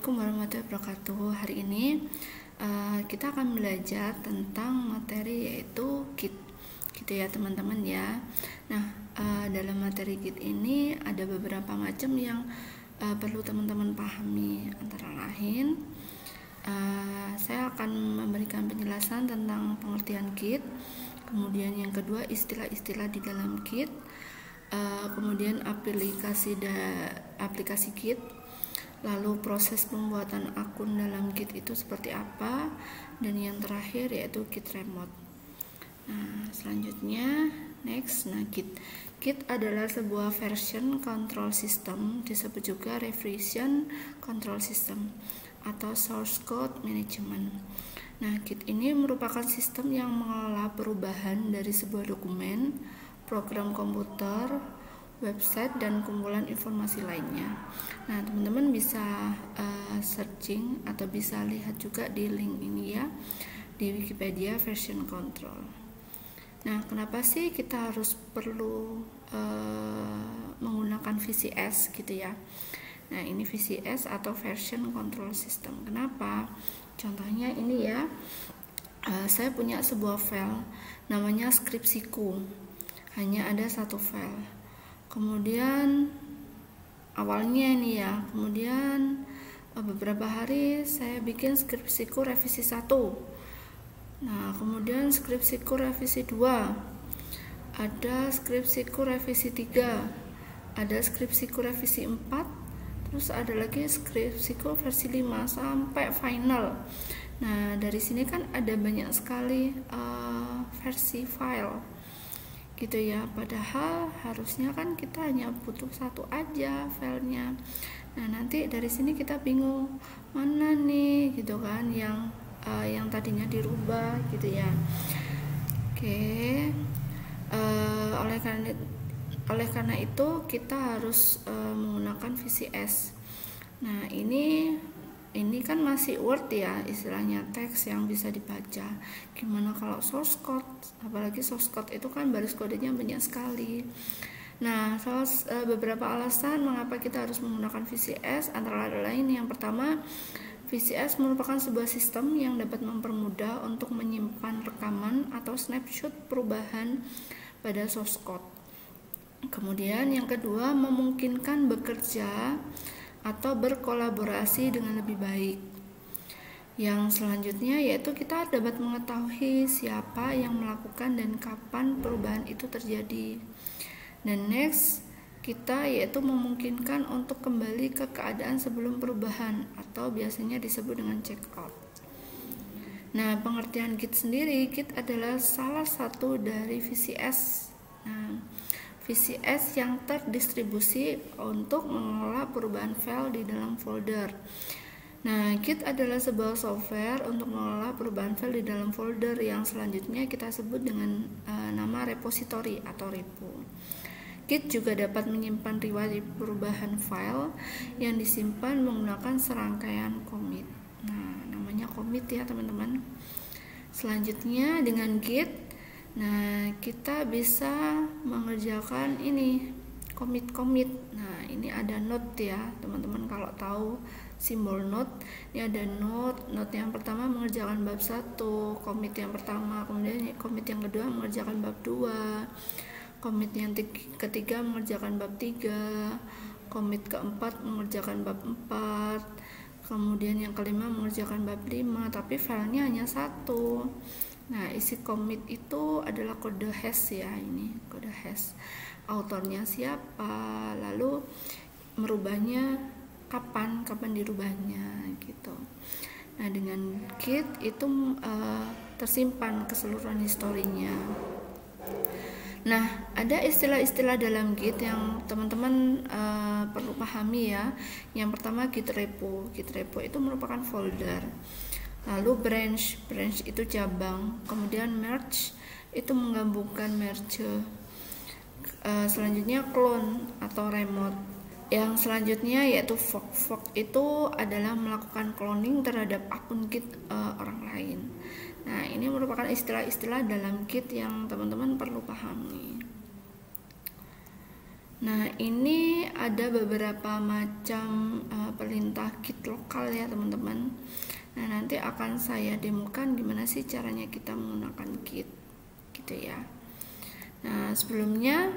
Assalamualaikum warahmatullahi wabarakatuh. Hari ini kita akan belajar tentang materi yaitu Git, gitu ya teman-teman ya. Nah, dalam materi Git ini ada beberapa macam yang perlu teman-teman pahami. Antara lain, saya akan memberikan penjelasan tentang pengertian Git. Kemudian yang kedua, istilah-istilah di dalam Git. Kemudian aplikasi Git. Lalu proses pembuatan akun dalam Git itu seperti apa, dan yang terakhir yaitu Git remote. Nah, selanjutnya next. Nah, Git adalah sebuah version control system, disebut juga revision control system atau source code management. Nah, Git ini merupakan sistem yang mengelola perubahan dari sebuah dokumen, program komputer, website, dan kumpulan informasi lainnya. Nah, teman-teman bisa searching atau bisa lihat juga di link ini ya, di Wikipedia version control. Nah, kenapa sih kita harus perlu menggunakan VCS gitu ya? Nah, ini VCS atau version control system. Kenapa? Contohnya ini ya, saya punya sebuah file namanya skripsiku, hanya ada satu file. Kemudian awalnya ini ya, kemudian beberapa hari saya bikin skripsiku revisi 1. Nah, kemudian skripsiku revisi 2, ada skripsiku revisi 3, ada skripsiku revisi 4, terus ada lagi skripsiku versi 5 sampai final. Nah, dari sini kan ada banyak sekali versi file gitu ya, padahal harusnya kan kita hanya butuh satu aja filenya. Nah, nanti dari sini kita bingung mana nih gitu kan yang tadinya dirubah gitu ya. Oke. Oleh karena itu kita harus menggunakan VCS. Nah, ini kan masih Word ya, istilahnya teks yang bisa dibaca. Gimana kalau source code? Apalagi source code itu kan baris kodenya banyak sekali. Nah, beberapa alasan mengapa kita harus menggunakan VCS antara lain, yang pertama, VCS merupakan sebuah sistem yang dapat mempermudah untuk menyimpan rekaman atau snapshot perubahan pada source code. Kemudian yang kedua, memungkinkan bekerja atau berkolaborasi dengan lebih baik. Yang selanjutnya yaitu kita dapat mengetahui siapa yang melakukan dan kapan perubahan itu terjadi. Dan next, kita yaitu memungkinkan untuk kembali ke keadaan sebelum perubahan atau biasanya disebut dengan check out. Nah, pengertian Git sendiri, Git adalah salah satu dari VCS. Nah, VCS yang terdistribusi untuk mengelola perubahan file di dalam folder. Nah, Git adalah sebuah software untuk mengelola perubahan file di dalam folder yang selanjutnya kita sebut dengan nama repository atau repo. Git juga dapat menyimpan riwayat perubahan file yang disimpan menggunakan serangkaian commit. Nah, namanya commit ya teman-teman. Selanjutnya dengan Git, nah, kita bisa mengerjakan ini commit. Nah, ini ada note ya teman-teman, kalau tahu simbol note, ini ada note yang pertama mengerjakan bab 1, commit yang pertama, kemudian commit yang kedua mengerjakan bab 2, commit yang ketiga mengerjakan bab 3, commit keempat mengerjakan bab 4, kemudian yang kelima mengerjakan bab 5, tapi filenya hanya 1. Nah, isi commit itu adalah kode hash ya, ini kode hash. Autornya siapa, lalu merubahnya kapan dirubahnya gitu. Nah, dengan Git itu tersimpan keseluruhan historinya. Nah, ada istilah-istilah dalam Git yang teman-teman perlu pahami ya. Yang pertama Git repo. Git repo itu merupakan folder. Lalu branch itu cabang. Kemudian merge itu menggabungkan merge. Selanjutnya clone atau remote. Yang selanjutnya yaitu fork itu adalah melakukan cloning terhadap akun Git orang lain. Nah, ini merupakan istilah-istilah dalam Git yang teman-teman perlu pahami. Nah, ini ada beberapa macam perintah Git lokal ya teman-teman. Nah, nanti akan saya demokan gimana sih caranya kita menggunakan Git gitu ya. Nah, sebelumnya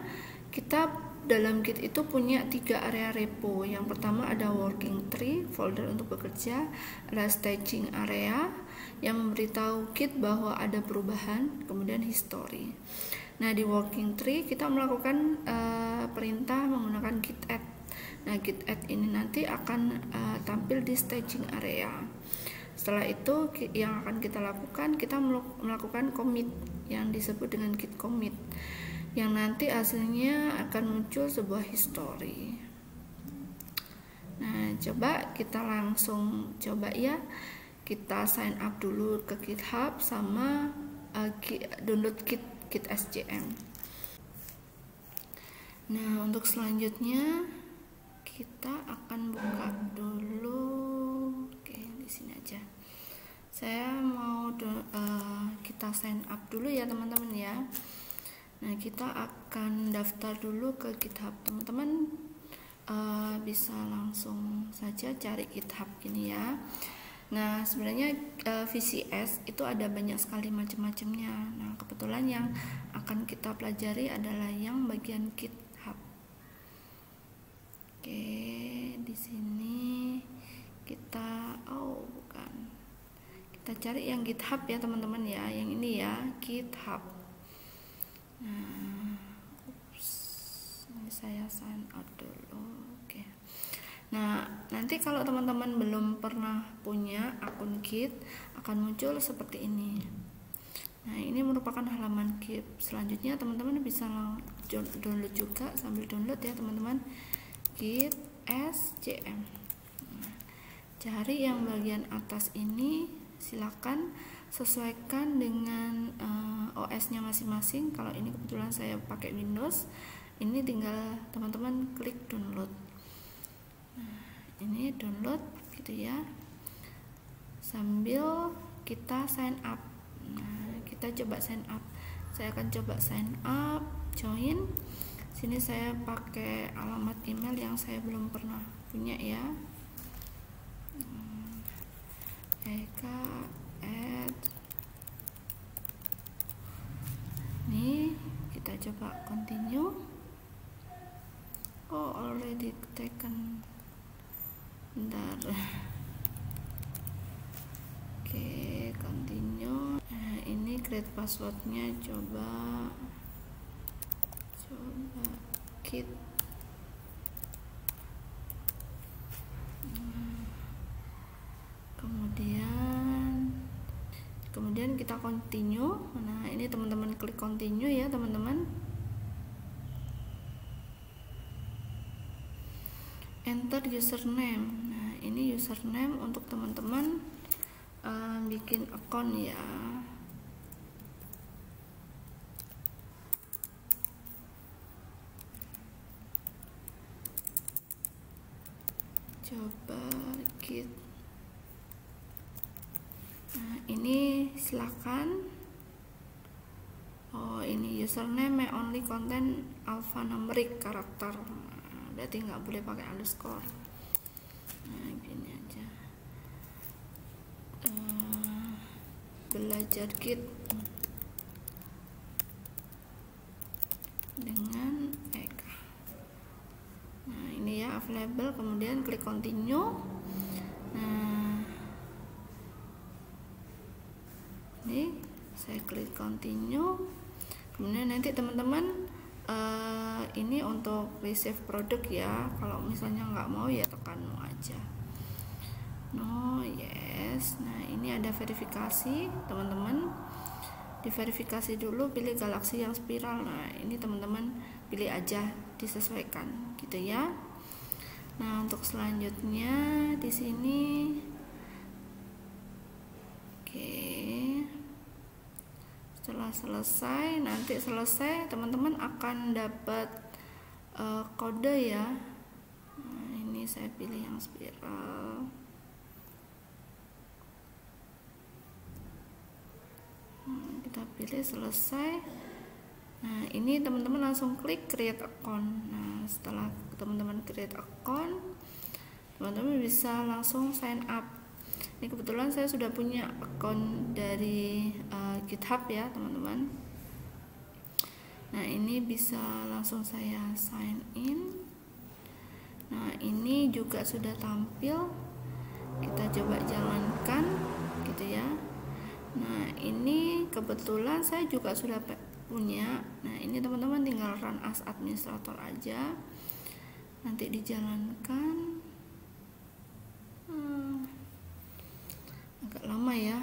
kita dalam Git itu punya 3 area repo. Yang pertama ada working tree, folder untuk bekerja, ada staging area yang memberitahu Git bahwa ada perubahan, kemudian history. Nah, di working tree kita melakukan perintah menggunakan git add. Nah, git add ini nanti akan tampil di staging area. Setelah itu yang akan kita lakukan, kita melakukan commit yang disebut dengan git commit, yang nanti hasilnya akan muncul sebuah history. Nah, coba kita langsung coba ya, kita sign up dulu ke GitHub sama download Git SCM. Nah, untuk selanjutnya kita akan buka dulu. Oke, di sini aja. Saya mau kita sign up dulu ya teman-teman ya. Nah, kita akan daftar dulu ke GitHub. Teman-teman bisa langsung saja cari GitHub ini ya. Nah, sebenarnya VCS itu ada banyak sekali macam-macamnya. Nah, kebetulan yang akan kita pelajari adalah yang bagian GitHub. Oke, di sini kita bukan. Kita cari yang GitHub ya teman-teman ya. Yang ini ya, GitHub. Nah, ini saya sign out dulu. Oke. Nah, nanti kalau teman-teman belum pernah punya akun Git, akan muncul seperti ini. Nah, ini merupakan halaman Git. Selanjutnya teman-teman bisa download juga, sambil download ya teman-teman, Git SCM. Nah, cari yang bagian atas ini, silakan sesuaikan dengan OS-nya masing-masing. Kalau ini kebetulan saya pakai Windows, ini tinggal teman-teman klik download. Nah, ini download gitu ya, sambil kita sign up. Nah, kita coba sign up. Saya akan coba sign up, join. Sini saya pakai alamat email yang saya belum pernah punya ya. Nih, kita coba continue. Already taken. Bentar. Oke, continue. Nah, ini create passwordnya, coba Git. Kemudian kita continue. Nah, ini teman-teman klik continue ya teman-teman. Enter username. Nah, ini username untuk teman-teman bikin akun ya. Coba Git. Nah, ini silakan. Ini username may only contain alphanumeric karakter. Nah, berarti nggak boleh pakai underscore. Nah, gini aja. Belajar Git dengan Eka. Nah, ini ya available. Kemudian klik continue. Nah, ini saya klik continue. Kemudian nanti teman-teman ini untuk receive produk ya. Kalau misalnya nggak mau ya tekan no aja. No, yes. Nah, ini ada verifikasi teman-teman. Diverifikasi dulu, pilih galaksi yang spiral. Nah, ini teman-teman pilih aja, disesuaikan gitu ya. Nah, untuk selanjutnya di sini setelah selesai, nanti selesai teman-teman akan dapat kode ya. Nah, ini saya pilih yang spiral. Kita pilih selesai. Nah, ini teman-teman langsung klik create account. Nah, setelah teman-teman create account, teman-teman bisa langsung sign up. Ini kebetulan saya sudah punya akun dari GitHub ya teman-teman. Nah ini bisa langsung saya sign in. Nah ini juga sudah tampil, kita coba jalankan gitu ya. Nah ini kebetulan saya juga sudah punya. Nah ini teman-teman tinggal run as administrator aja, nanti dijalankan. Agak lama ya.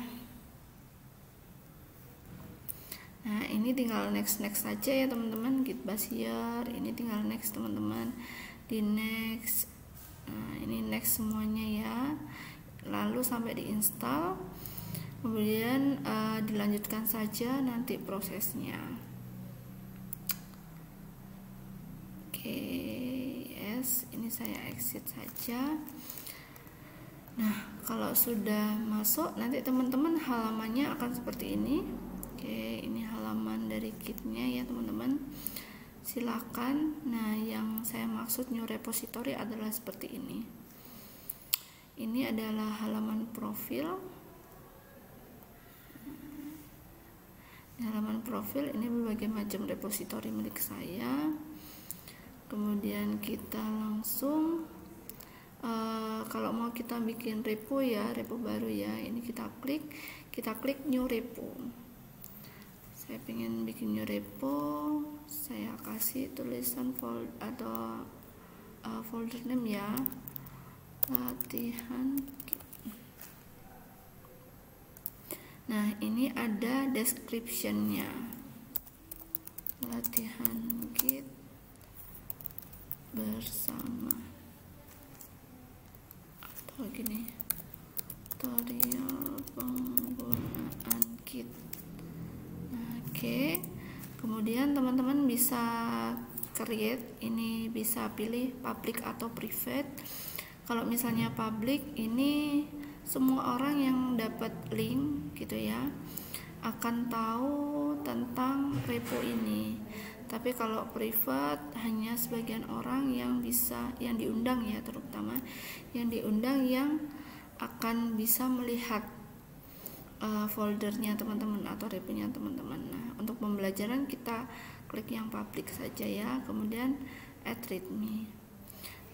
Nah ini tinggal next saja ya teman-teman. Git Bazier ini tinggal next teman-teman, di next. Nah ini next semuanya ya, lalu sampai diinstal, kemudian dilanjutkan saja nanti prosesnya. Oke, yes, ini saya exit saja. Nah kalau sudah masuk, nanti teman-teman halamannya akan seperti ini. Oke, ini halaman dari kitnya ya teman-teman, silakan. Nah yang saya maksud new repository adalah seperti ini. Ini adalah halaman profil. Di halaman profil ini berbagai macam repository milik saya. Kemudian kita langsung kalau mau kita bikin repo ya, repo baru ya, ini kita klik new repo. Saya pengen bikin new repo, saya kasih tulisan folder atau folder name ya, latihan. Nah ini ada descriptionnya, latihan Git bersama, atau gini, tutorial penggunaan Git. Nah, oke. Kemudian teman-teman bisa create, ini bisa pilih public atau private. Kalau misalnya public, ini semua orang yang dapat link gitu ya akan tahu tentang repo ini. Tapi kalau private, hanya sebagian orang yang bisa, yang diundang ya, terutama yang diundang yang akan bisa melihat foldernya teman-teman atau reponya teman-teman. Nah untuk pembelajaran kita klik yang public saja ya, kemudian add readme.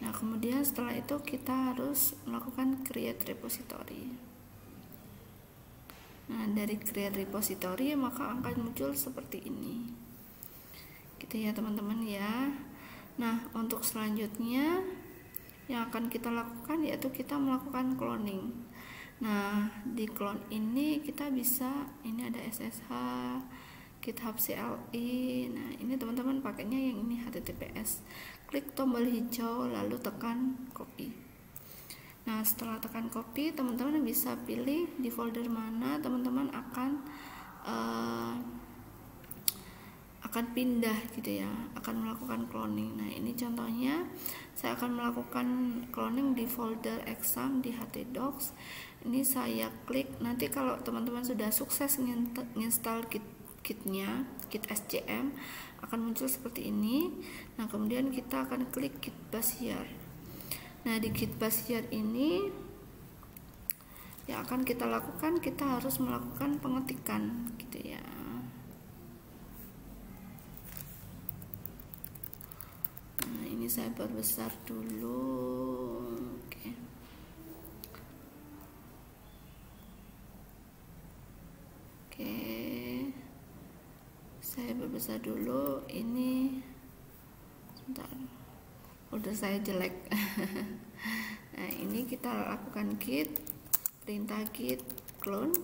Nah kemudian setelah itu kita harus melakukan create repository. Nah dari create repository maka akan muncul seperti ini gitu ya teman-teman ya. Nah untuk selanjutnya yang akan kita lakukan yaitu kita melakukan cloning. Nah di clone ini kita bisa, ini ada SSH, GitHub CLI. Nah ini teman-teman pakainya yang ini HTTPS. Klik tombol hijau lalu tekan copy. Nah setelah tekan copy, teman-teman bisa pilih di folder mana teman-teman akan pindah gitu ya, akan melakukan cloning. Nah ini contohnya saya akan melakukan cloning di folder exam di htdocs. Ini saya klik, nanti kalau teman-teman sudah sukses install kitnya, Git SCM, akan muncul seperti ini. Nah kemudian kita akan klik Git Bazier. Nah di Git Bazier ini yang akan kita lakukan, kita harus melakukan pengetikan gitu ya. Nah ini saya perbesar dulu. Oke. Oke, saya perbesar dulu. Ini sebentar, udah saya jelek. Nah ini kita lakukan git, perintah git clone,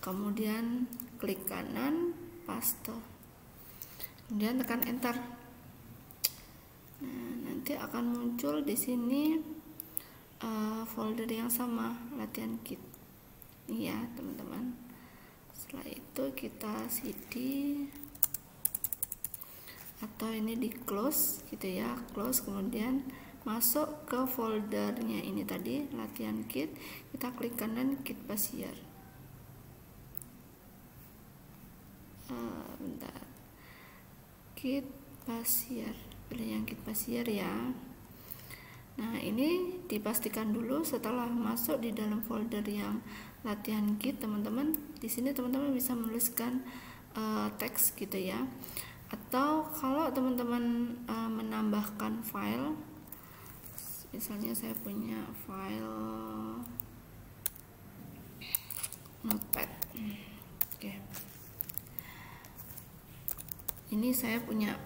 kemudian klik kanan, paste, kemudian tekan enter. Nah nanti akan muncul di sini folder yang sama, latihan git. Ini ya teman-teman. Setelah itu kita cd atau ini di close gitu ya, close, kemudian masuk ke foldernya ini tadi, latihan git. Kita klik kanan, Git Bazier. Bentar, Git Bazier, pilih yang Git Bazier ya. Nah, ini dipastikan dulu setelah masuk di dalam folder yang latihan Git, teman-teman. Di sini teman-teman bisa menuliskan teks gitu ya. Atau kalau teman-teman menambahkan file, misalnya saya punya file notepad. Oke. Ini saya punya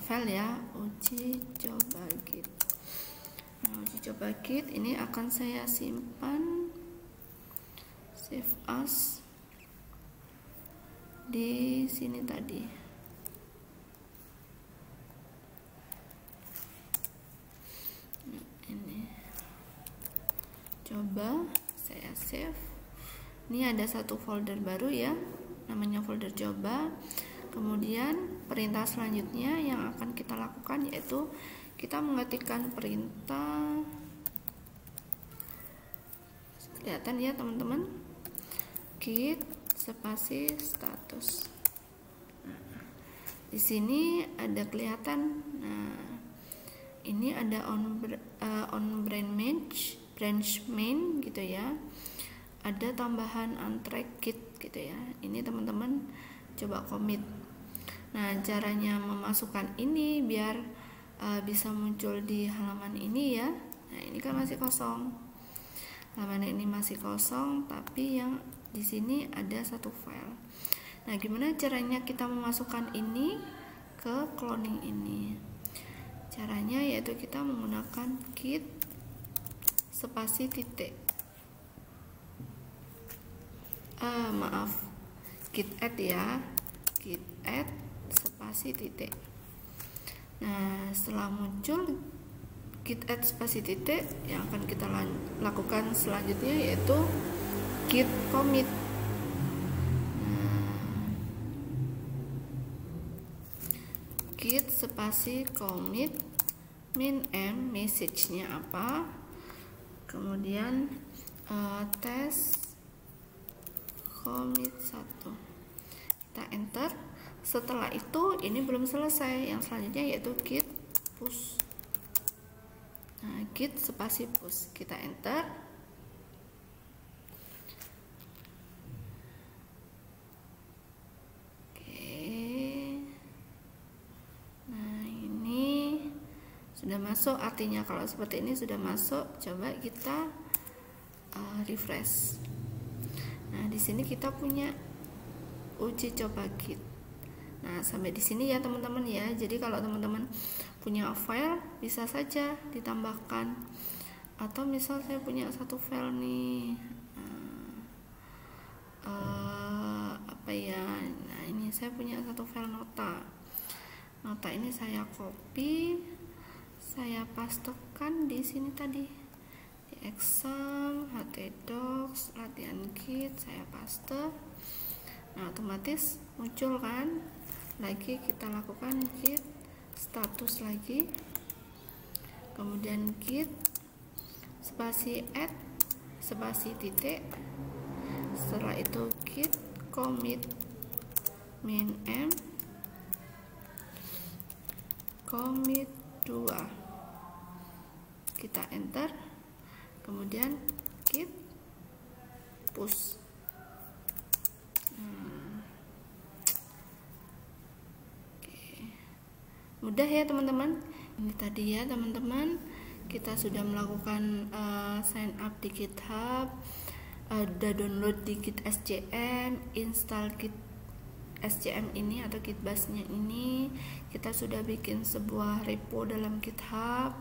file ya, uji coba Git. Nah, uji coba Git ini akan saya simpan, save as, di sini tadi. Nah, ini coba saya save. Ini ada satu folder baru ya, namanya folder coba. Kemudian perintah selanjutnya yang akan kita lakukan yaitu kita mengetikkan perintah, kelihatan ya teman-teman, git spasi status. Nah, di sini ada kelihatan. Nah, ini ada on branch main gitu ya. Ada tambahan untrack git gitu ya. Ini teman-teman coba commit. Nah, caranya memasukkan ini biar bisa muncul di halaman ini ya. Nah, ini kan masih kosong. Halaman ini masih kosong, tapi yang di sini ada satu file. Nah, gimana caranya kita memasukkan ini ke cloning ini? Caranya yaitu kita menggunakan git spasi titik. Git add ya. Git add spasi titik. Nah, setelah muncul git add spasi titik, yang akan kita lakukan selanjutnya yaitu git commit. Nah, git spasi commit min m, message-nya apa, kemudian tes commit 1, kita enter. Setelah itu ini belum selesai, yang selanjutnya yaitu git push. Nah, git spasi push, kita enter. Oke, nah ini sudah masuk, artinya kalau seperti ini sudah masuk. Coba kita refresh. Nah, di sini kita punya uji coba Git. Nah, sampai di sini ya teman-teman ya. Jadi kalau teman-teman punya file bisa saja ditambahkan. Atau misal saya punya satu file nih, apa ya? Nah, ini saya punya satu file nota. Nota ini saya copy, saya pastekan di sini tadi. Di exam, htdocs, latihan Git, saya paste. Nah, otomatis muncul kan. Lagi kita lakukan git status lagi, kemudian git spasi add spasi titik, setelah itu git commit min m commit 2, kita enter, kemudian git push. Mudah ya teman-teman. Ini tadi ya teman-teman, kita sudah melakukan sign up di GitHub, udah download di Git SCM, install Git SCM ini atau Git Bash-nya ini. Kita sudah bikin sebuah repo dalam GitHub,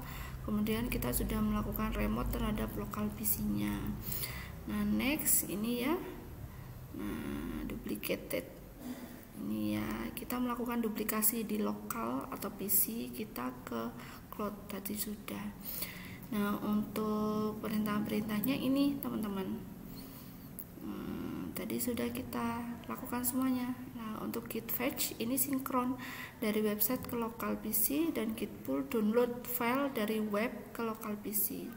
kemudian kita sudah melakukan remote terhadap lokal PC-nya. Nah, next ini ya, nah duplicated ini ya, kita melakukan duplikasi di lokal atau PC kita ke cloud tadi sudah. Nah, untuk perintah-perintahnya ini teman-teman, tadi sudah kita lakukan semuanya. Nah, untuk git fetch ini sinkron dari website ke lokal PC, dan git pull download file dari web ke lokal PC.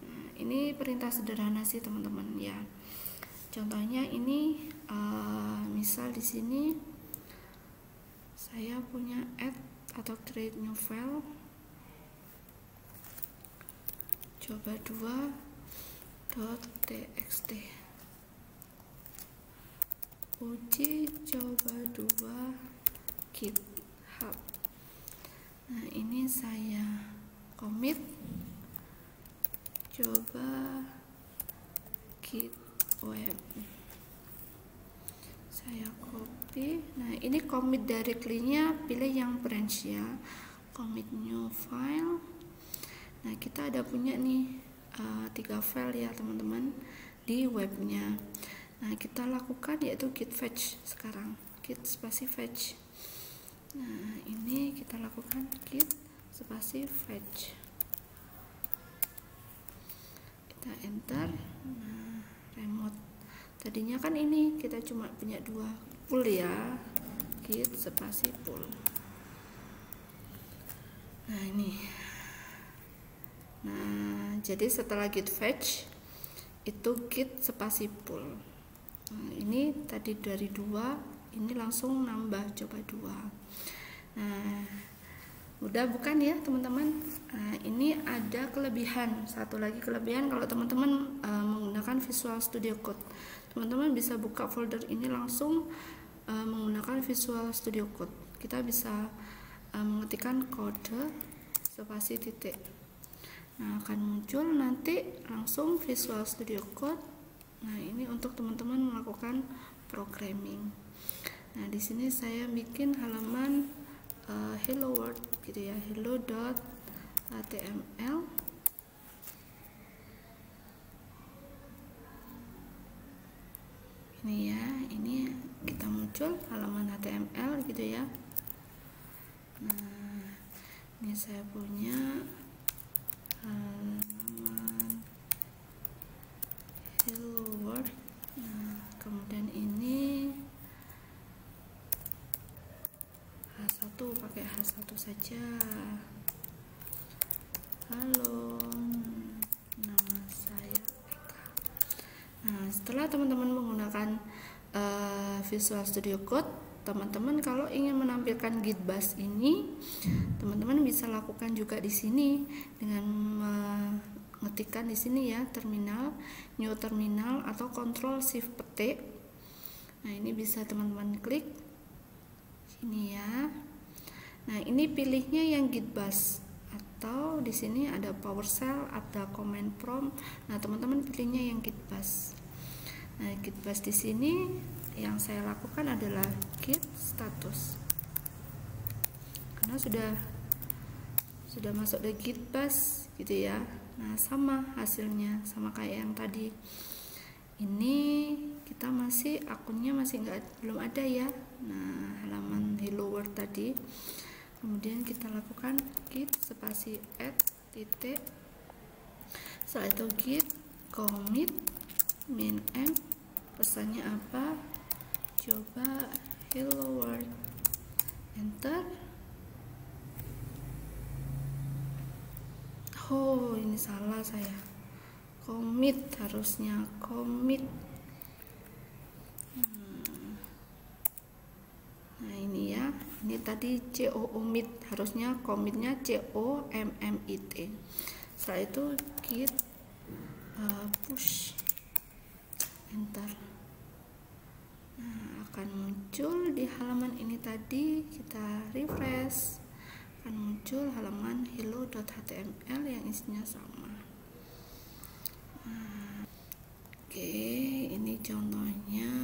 Nah, ini perintah sederhana sih teman-teman ya. Contohnya ini misal di sini saya punya add atau create new file. coba2.txt, uji coba2 GitHub. Nah, ini saya commit coba git web, saya copy. Nah, ini commit directly-nya pilih yang branch ya, commit new file. Nah, kita ada punya nih 3 file ya teman-teman di webnya. Nah, kita lakukan yaitu git fetch sekarang, git spasi fetch. Nah, ini kita lakukan git spasi fetch, kita enter. Nah, remote tadinya kan ini kita cuma punya 2, pull ya, git spasi pull. Nah, ini. Nah, jadi setelah git fetch itu git spasi pull. Nah, ini tadi dari 2, ini langsung nambah coba 2. Nah, udah bukan ya teman-teman. Nah, ini ada kelebihan, satu lagi kelebihan kalau teman-teman menggunakan Visual Studio Code. Teman-teman bisa buka folder ini langsung menggunakan Visual Studio Code. Kita bisa mengetikkan kode spasi titik. Nah, akan muncul nanti langsung Visual Studio Code. Nah, ini untuk teman-teman melakukan programming. Nah, di sini saya bikin halaman hello world gitu ya, hello.html. Ini ya, ini kita muncul halaman HTML gitu ya. Nah, ini saya punya halaman hello world. Nah, kemudian ini H1, pakai H1 saja. Halo, nama saya Eka. Nah, setelah teman-teman menggunakan Visual Studio Code, teman-teman kalau ingin menampilkan git bash ini, teman-teman bisa lakukan juga di sini dengan mengetikkan di sini ya, terminal, new terminal atau Ctrl Shift petik. Nah, ini bisa teman-teman klik sini ya. Nah, ini pilihnya yang git bash, atau di sini ada PowerShell, ada command prompt. Nah, teman-teman pilihnya yang git bash. Nah, git bash di sini yang saya lakukan adalah git status, karena sudah masuk di git bash gitu ya. Nah, sama hasilnya, sama kayak yang tadi. Ini kita masih akunnya belum ada ya. Nah, halaman hello world tadi. Kemudian kita lakukan git spasi add titik. Setelah itu git commit min m, pesannya apa? Coba hello world. Enter. Oh, ini salah saya. Commit, harusnya commit. Nah, ini ya, ini tadi commit, harusnya commitnya commit. Setelah itu git push, enter. Nah, akan muncul di halaman ini tadi, kita refresh, akan muncul halaman hello.html yang isinya sama. Oke, ini contohnya.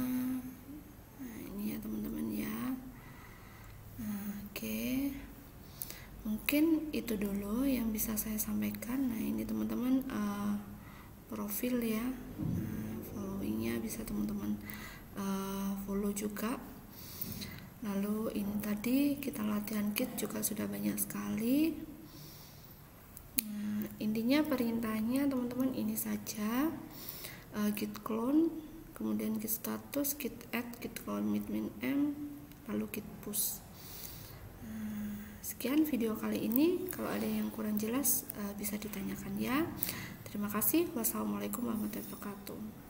Nah, ini ya teman-teman ya. Oke, mungkin itu dulu yang bisa saya sampaikan. Nah, ini teman-teman profil ya. Nah, followingnya bisa teman-teman follow juga. Lalu ini tadi kita latihan git juga sudah banyak sekali. Nah, intinya perintahnya teman-teman ini saja, git clone, kemudian git status, git add, git commit min m, lalu git push. Sekian video kali ini. Kalau ada yang kurang jelas bisa ditanyakan ya. Terima kasih. Wassalamualaikum warahmatullahi wabarakatuh.